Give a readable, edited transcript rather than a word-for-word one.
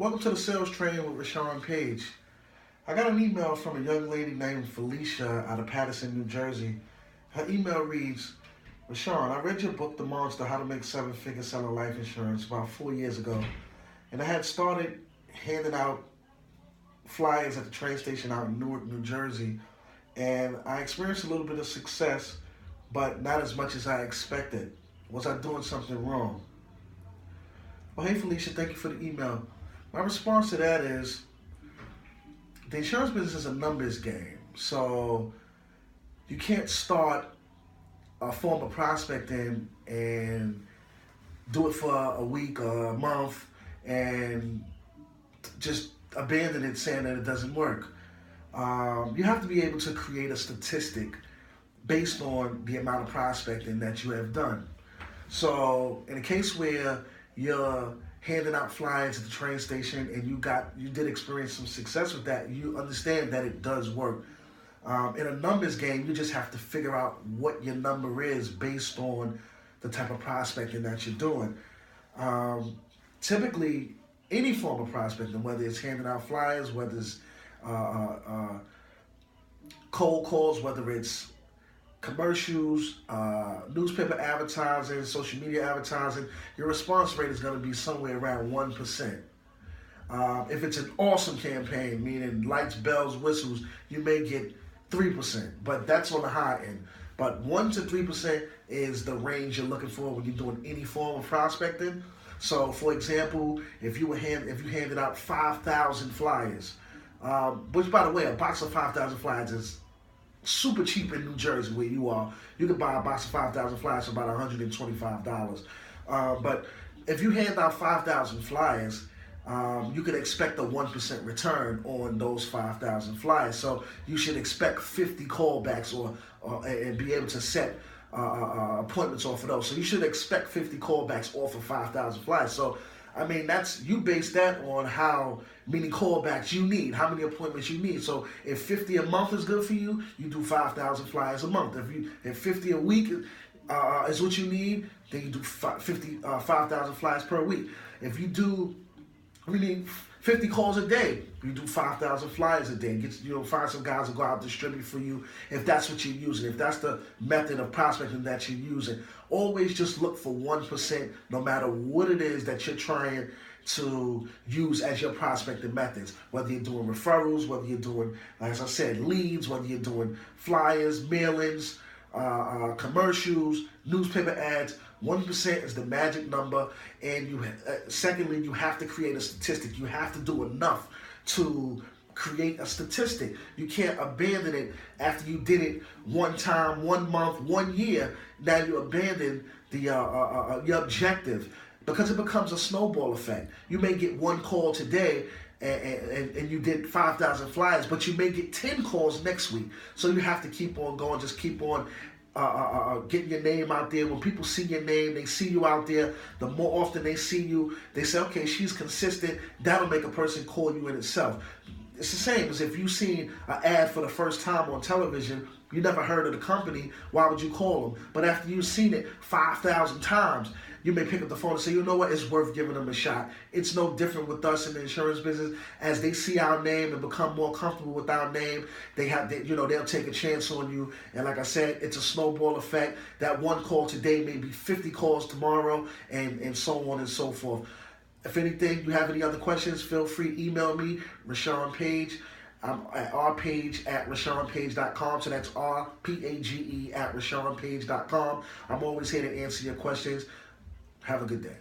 Welcome to the sales training with Rashaun Page. I got an email from a young lady named Felicia out of Paterson, New Jersey. Her email reads, Rashaun, I read your book, The Monster, How to Make Seven Figures Selling Life Insurance, about 4 years ago. And I had started handing out flyers at the train station out in Newark, New Jersey. And I experienced a little bit of success, but not as much as I expected. Was I doing something wrong? Well, hey Felicia, thank you for the email. My response to that is, the insurance business is a numbers game. So you can't start a form of prospecting and do it for a week or a month and just abandon it saying that it doesn't work. You have to be able to create a statistic based on the amount of prospecting that you have done. So in a case where you're handing out flyers at the train station and you did experience some success with that, you understand that it does work. In a numbers game, you just have to figure out what your number is based on the type of prospecting that you're doing. Typically, any form of prospecting, whether it's handing out flyers, whether it's cold calls, whether it's commercials, newspaper advertising, social media advertising, your response rate is going to be somewhere around 1%. If it's an awesome campaign, meaning lights, bells, whistles, you may get 3%, but that's on the high end. But 1 to 3% is the range you're looking for when you're doing any form of prospecting. So, for example, if you handed out 5,000 flyers, which, by the way, a box of 5,000 flyers is super cheap in New Jersey where you are. You can buy a box of 5,000 flyers for about $125. But if you hand out 5,000 flyers, you could expect a 1% return on those 5,000 flyers. So you should expect 50 callbacks and be able to set appointments off of those. So you should expect 50 callbacks off of 5,000 flyers. So I mean, you base that on how many callbacks you need, how many appointments you need. So if 50 a month is good for you, you do 5,000 flyers a month. If 50 a week is what you need, then you do 5,000 flyers per week. If you need 50 calls a day, you do 5,000 flyers a day. Find some guys who go out and distribute for you if that's what you're using, if that's the method of prospecting that you're using. Always just look for 1%, no matter what it is that you're trying to use as your prospecting methods. Whether you're doing referrals, whether you're doing, like I said, leads, whether you're doing flyers, mailings, commercials, newspaper ads, 1% is the magic number. And secondly, you have to create a statistic. You have to do enough to create a statistic. You can't abandon it after you did it one time, 1 month, 1 year. Now you abandon your objective, because it becomes a snowball effect. You may get one call today and you did 5,000 flyers, but you may get 10 calls next week. So you have to keep on going, just keep on getting your name out there. When people see your name, they see you out there, the more often they see you, they say, okay, she's consistent. That'll make a person call you in itself. It's the same as if you've seen an ad for the first time on television, you never heard of the company, why would you call them? But after you've seen it 5,000 times, you may pick up the phone and say, you know what, it's worth giving them a shot. It's no different with us in the insurance business. As they see our name and become more comfortable with our name, they'll take a chance on you. And like I said, it's a snowball effect. That one call today may be 50 calls tomorrow, and so on and so forth. If anything, you have any other questions, feel free, email me, Rashaun Page. I'm at rpage@rashaunpage.com. So that's RPAGE@rashaunpage.com. I'm always here to answer your questions. Have a good day.